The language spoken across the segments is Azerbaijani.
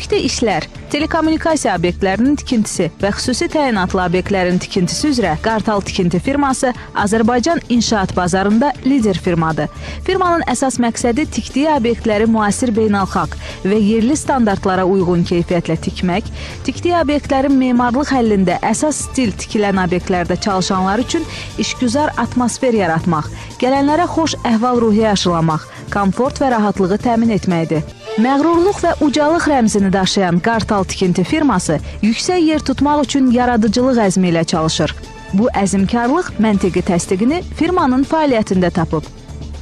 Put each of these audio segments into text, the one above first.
Bütövlükdə işlər, telekommunikasiya obyektlərinin tikintisi və xüsusi təyinatlı obyektlərin tikintisi üzrə Qartal Tikinti firması Azərbaycan inşaat bazarında lider firmadır. Firmanın əsas məqsədi tikdiyi obyektləri müasir beynəlxalq və yerli standartlara uyğun keyfiyyətlə tikmək, tikdiyi obyektlərin memarlıq həllində əsas stil tikilən obyektlərdə çalışanlar üçün işgüzar atmosfer yaratmaq, gələnlərə xoş əhval-ruhiyyə aşılamaq, komfort və rahatlığı təmin etməkdir. Məğrurluq və ucalıq rəmzini daşıyan Qartal Tikinti firması yüksək yer tutmaq üçün yaradıcılıq əzmi ilə çalışır. Bu əzmkarlıq məntiqi təsdiqini firmanın fəaliyyətində tapıb.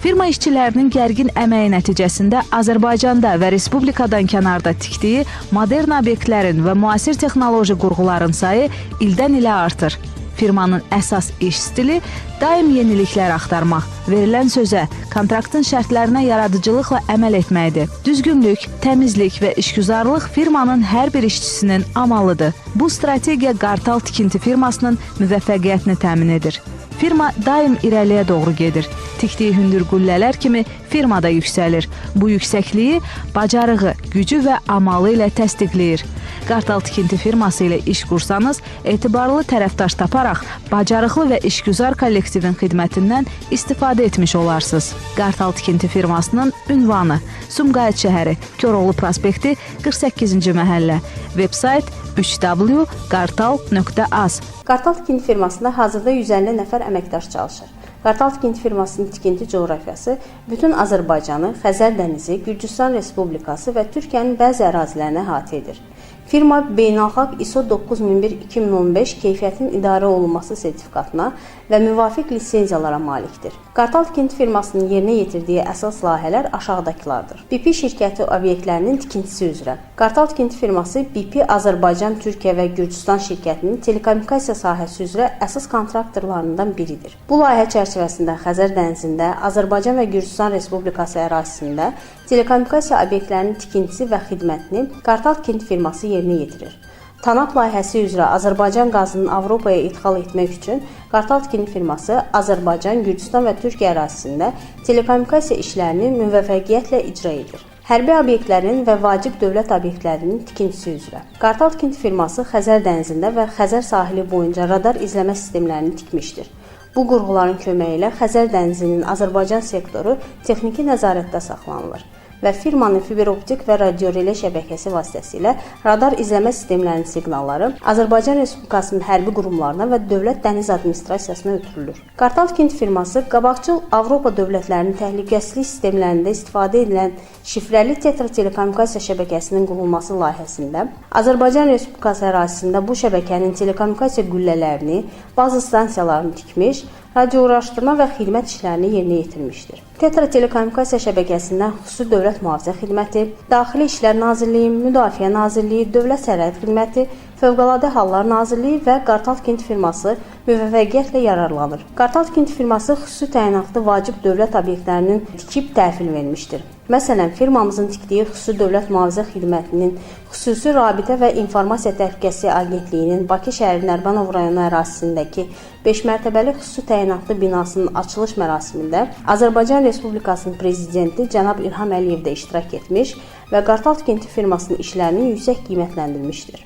Firma işçilərinin gərgin əməyi nəticəsində Azərbaycanda və Respublikadan kənarda tikdiyi modern obyektlərin və müasir texnoloji qurğuların sayı ildən ilə artır. Firmanın əsas iş stili daim yeniliklər axtarmaq, verilən sözə, kontraktın şərtlərinə yaradıcılıqla əməl etməkdir. Düzgünlük, təmizlik və işgüzarlıq firmanın hər bir işçisinin amalıdır. Bu strategiya Qartal Tikinti firmasının müvəffəqiyyətini təmin edir. Firma daim irəliyə doğru gedir. Tikdiyi hündür qüllələr kimi firmada yüksəlir. Bu yüksəkliyi bacarığı, gücü və amalı ilə təsdiqləyir. Qartal Tikinti firması ilə iş qursanız, etibarlı tərəfdaş taparaq, bacarıqlı və işgüzar kollektivin xidmətindən istifadə etmiş olarsınız. Qartal Tikinti firmasının ünvanı Sumqayıt şəhəri, Koroğlu prospekti, 48-ci məhəllə. Veb-sayt www.qartal.az. Qartal Tikinti firmasında hazırda 150 nəfər əməkdaş çalışır. Qartal Tikinti firmasının tikinti coğrafiyası bütün Azərbaycanı, Xəzər dənizi, Gürcüstan Respublikası və Türkiyənin bəzi ərazilərini əhatə edir. Firma beynəlxalq ISO 9001-2015 keyfiyyətin idarə olunması sertifikatına və müvafiq lisenziyalara malikdir. Qartal Tikinti firmasının yerinə yetirdiyi əsas layihələr aşağıdakılardır. BP şirkəti obyektlərinin tikintisi üzrə. Qartal Tikinti firması BP Azərbaycan, Türkiyə və Gürcüstan şirkətinin telekommunikasiya sahəsi üzrə əsas kontraktorlarından biridir. Bu layihə çərçivəsində Xəzər dənizində, Azərbaycan və Gürcüstan Respublikası ərazisində telekommunikasiya obyektlərinin tikintisi və xidmətini Qartal Tikinti firması yerinə yetirir. TANAP layihəsi üzrə Azərbaycan qazının Avropaya idxal etmək üçün Qartal Tikinti firması Azərbaycan, Gürcüstan və Türkiyə ərazisində telekommunikasiya işlərini müvəffəqiyyətlə icra edir. Hərbi obyektlərin və vacib dövlət obyektlərinin tikintisi üzrə. Qartal Tikinti firması Xəzər dənizində və Xəzər sahili boyunca radar izləmə sistemlərini tikmişdir. Bu qurğuların köməyi ilə Xəzər dənizinin Azərbaycan sektoru texniki nəzarətdə saxlanılır və firmanın fiberoptik və radiorelay şəbəkəsi vasitəsilə radar izləmə sistemlərinin siqnalları Azərbaycan Respublikasının hərbi qurumlarına və Dövlət Dəniz Administrasiyasına ötürülür. Qartal Tikinti firması qabaqcıl Avropa dövlətlərinin təhlükəsizlik sistemlərində istifadə edilən şifrəli tetra telekommunikasiya şəbəkəsinin qurulması layihəsində Azərbaycan Respublikası ərazisində bu şəbəkənin telekommunikasiya qüllələrini, bazı stansiyalarını tikmiş, radiouraşdırma və xidmət işlərini yerinə yetirmişdir. Tetra telekommunikasiya şəbəkəsindən xüsusi dövlət mühafizə xidməti, Daxili İşlər Nazirliyi, Müdafiə Nazirliyi, Dövlət Sərhəd Xidməti, Fövqəladə Hallar Nazirliyi və Qartal Tikinti firması müvəffəqiyyətlə yararlanır. Qartal Tikinti firması xüsusi təyinatlı vacib dövlət obyektlərinin tikib təhvil vermişdir. Məsələn, firmamızın tikdiyi xüsusi dövlət mühafizə xidmətinin xüsusi rabitə və informasiya təhlükəsizliyi agentliyinin Bakı şəhəri Nərimanov rayonu ərazisindəki 5 mərtəbəli xüsusi təyinatlı binasının açılış mərasimində Azərbaycan Respublikasının prezidenti cənab İlham Əliyev də iştirak etmiş və Qartal Tikinti firmasının işlərini yüksək qiymətləndirmişdir.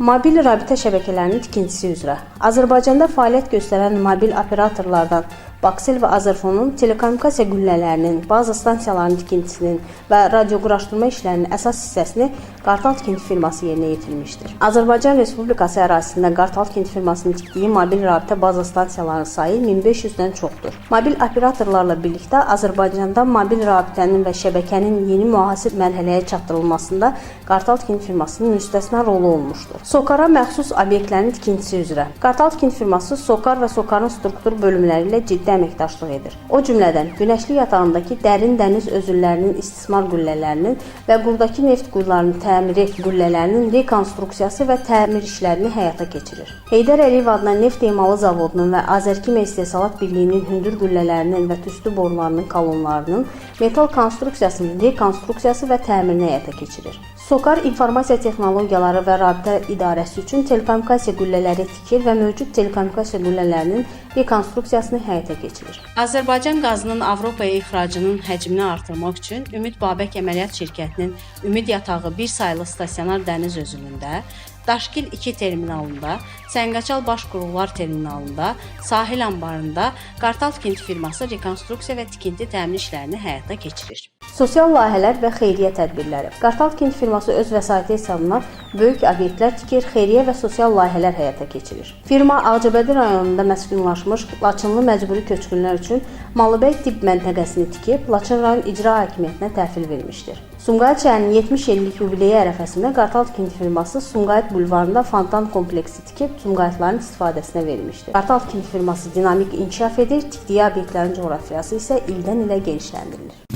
Mobil rabitə şəbəkələrinin tikintisi üzrə. Azərbaycanda fəaliyyət göstərən mobil operatorlardan Baksel və Azərfonun telekommunikasiya qüllələrinin, baza stansiyalarının tikintisinin və radioquraşdırma işlərinin əsas hissəsini Qartal Tikinti firması yerinə yetirmişdir. Azərbaycan Respublikası ərazisində Qartal Tikinti firmasının tikdiyi mobil rabitə baza stansiyalarının sayı 1500-dən çoxdur. Mobil operatorlarla birlikdə Azərbaycanda mobil rabitənin və şəbəkənin yeni müasir mərhələyə çatdırılmasında Qartal Tikinti firmasının müstəsna rolu olmuşdur. SOCAR-a məxsus obyektlərin tikintisi üzrə. Qartal Tikinti firması SOCAR və SOCAR-ın struktur bölümləri ilə ciddi əməkdaşlıq edir. O cümlədən Günəşli yatağındakı dərin dəniz özüllərinin istismar qüllələrinin və qurdakı neft quyularının təmiri qüllələrinin rekonstruksiyası və təmir işlərini həyata keçirir. Heydər Əliyev adına neft emalı zavodunun və Azərkimya İstehsalat Birliyinin hündür qüllələrinin və tüstü borularının kolonlarının metal konstruksiyasının rekonstruksiyası və təmirini həyata keçirir. SOCAR İnformasiya Texnologiyaları və Rabitə İdarəsi üçün telekommunikasiya qüllələri tikir və mövcud telekommunikasiya qüllələrinin rekonstruksiyasını həyata keçirir. Azərbaycan qazının Avropaya ixracının həcmini artırmaq üçün Ümid Babək Əməliyyat Şirkətinin Ümid Yatağı 1 saylı stasionar dəniz özülündə, Daşgil 2 terminalında, Səngəçal Baş Qurğular terminalında, Sahil anbarında Qartal Tikinti firması rekonstruksiya və tikinti təmin işlərini həyata keçirir. Sosial layihələr və xeyriyyə tədbirləri. Qartal Tikinti firması öz vəsaiti hesabına böyük obyektlər tikir, xeyriyyə və sosial layihələr həyata keçirir. Firma Ağcabədi rayonunda məskunlaşmış Laçınlı məcburi köçkünlər üçün Malıbəy tibb məntəqəsini tikib, Laçın rayon icra hakimiyyətinə təhvil vermişdir. Sumqayıt şəhərinin 70 illik yubileyi ərəfəsində Qartal Tikinti firması Sumqayıt bulvarında fontan kompleksi tikib Sumqayıtların istifadəsinə verilmişdir. Qartal Tikinti firması dinamik inkişaf edir, tikdiyi obyektlərin coğrafiyası isə ildən ilə genişləndirilir.